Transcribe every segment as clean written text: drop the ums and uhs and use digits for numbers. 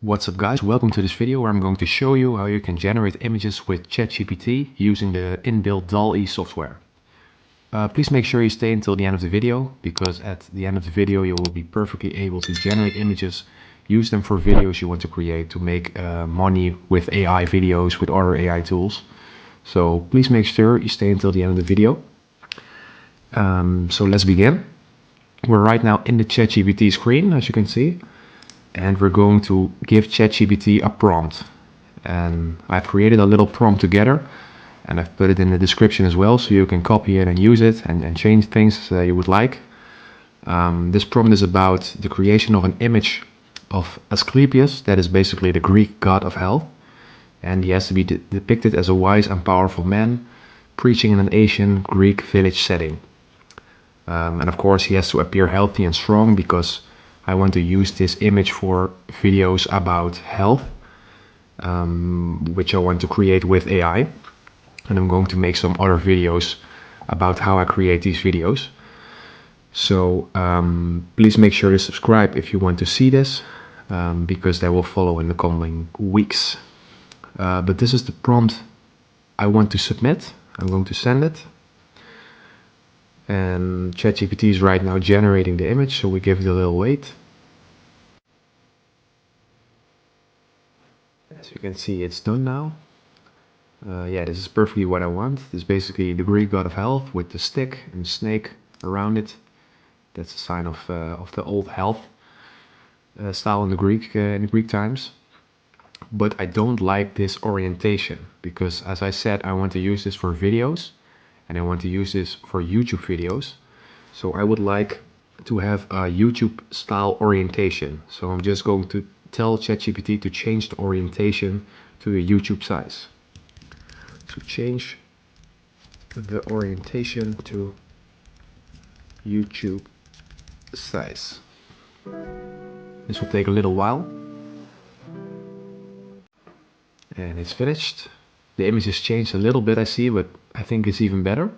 What's up guys, welcome to this video where I'm going to show you how you can generate images with ChatGPT using the inbuilt DALL-E software. Please make sure you stay until the end of the video, because at the end of the video you will be perfectly able to generate images, use them for videos you want to create to make money with AI videos, with other AI tools. So please make sure you stay until the end of the video. So let's begin. We're right now in the ChatGPT screen, as you can see. And we're going to give ChatGPT a prompt. And I've created a little prompt together, and I've put it in the description as well, so you can copy it and use it and change things you would like. This prompt is about the creation of an image of Asclepius, that is basically the Greek god of health. And he has to be depicted as a wise and powerful man, preaching in an ancient Greek village setting. And of course he has to appear healthy and strong, because I want to use this image for videos about health, which I want to create with AI. And I'm going to make some other videos about how I create these videos. So please make sure to subscribe if you want to see this, because they will follow in the coming weeks. But this is the prompt I want to submit. I'm going to send it. And ChatGPT is right now generating the image, so we give it a little wait. As you can see, it's done now. Yeah, this is perfectly what I want. This is basically the Greek god of health with the stick and snake around it. That's a sign of the old health style in the Greek times. But I don't like this orientation, because as I said, I want to use this for videos, and I want to use this for YouTube videos. So I would like to have a YouTube style orientation. So I'm just going to tell ChatGPT to change the orientation to a YouTube size. So change the orientation to YouTube size. This will take a little while. And it's finished. The image has changed a little bit, I see, but I think it's even better.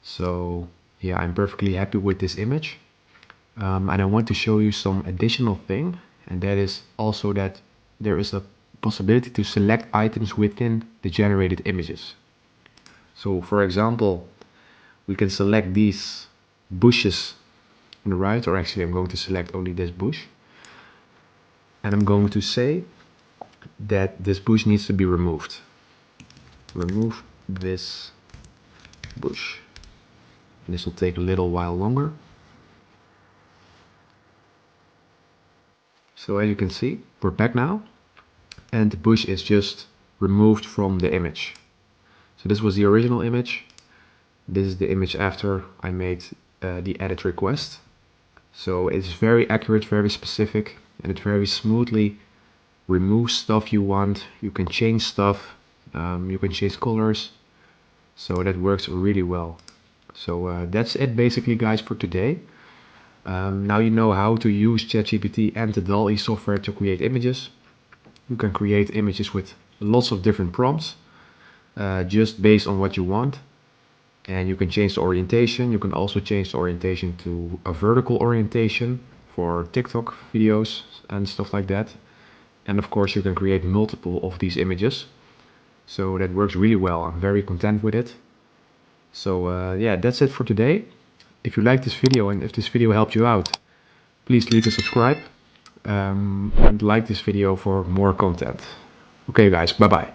So yeah, I'm perfectly happy with this image. And I want to show you some additional thing, and that is also that there is a possibility to select items within the generated images. So for example, we can select these bushes on the right, or actually I'm going to select only this bush. And I'm going to say that this bush needs to be removed. Remove this bush. And this will take a little while longer. So as you can see, we're back now, and the bush is just removed from the image. So this was the original image. This is the image after I made the edit request. So it's very accurate, very specific, and it very smoothly removes stuff you want. You can change stuff, you can change colors. So that works really well. So that's it basically, guys, for today. Now you know how to use ChatGPT and the DALL-E software to create images. You can create images with lots of different prompts, just based on what you want. And you can change the orientation. You can also change the orientation to a vertical orientation for TikTok videos and stuff like that. And of course you can create multiple of these images. So that works really well. I'm very content with it. So yeah, that's it for today. If you like this video and if this video helped you out, please leave a subscribe and like this video for more content. Okay guys, bye bye.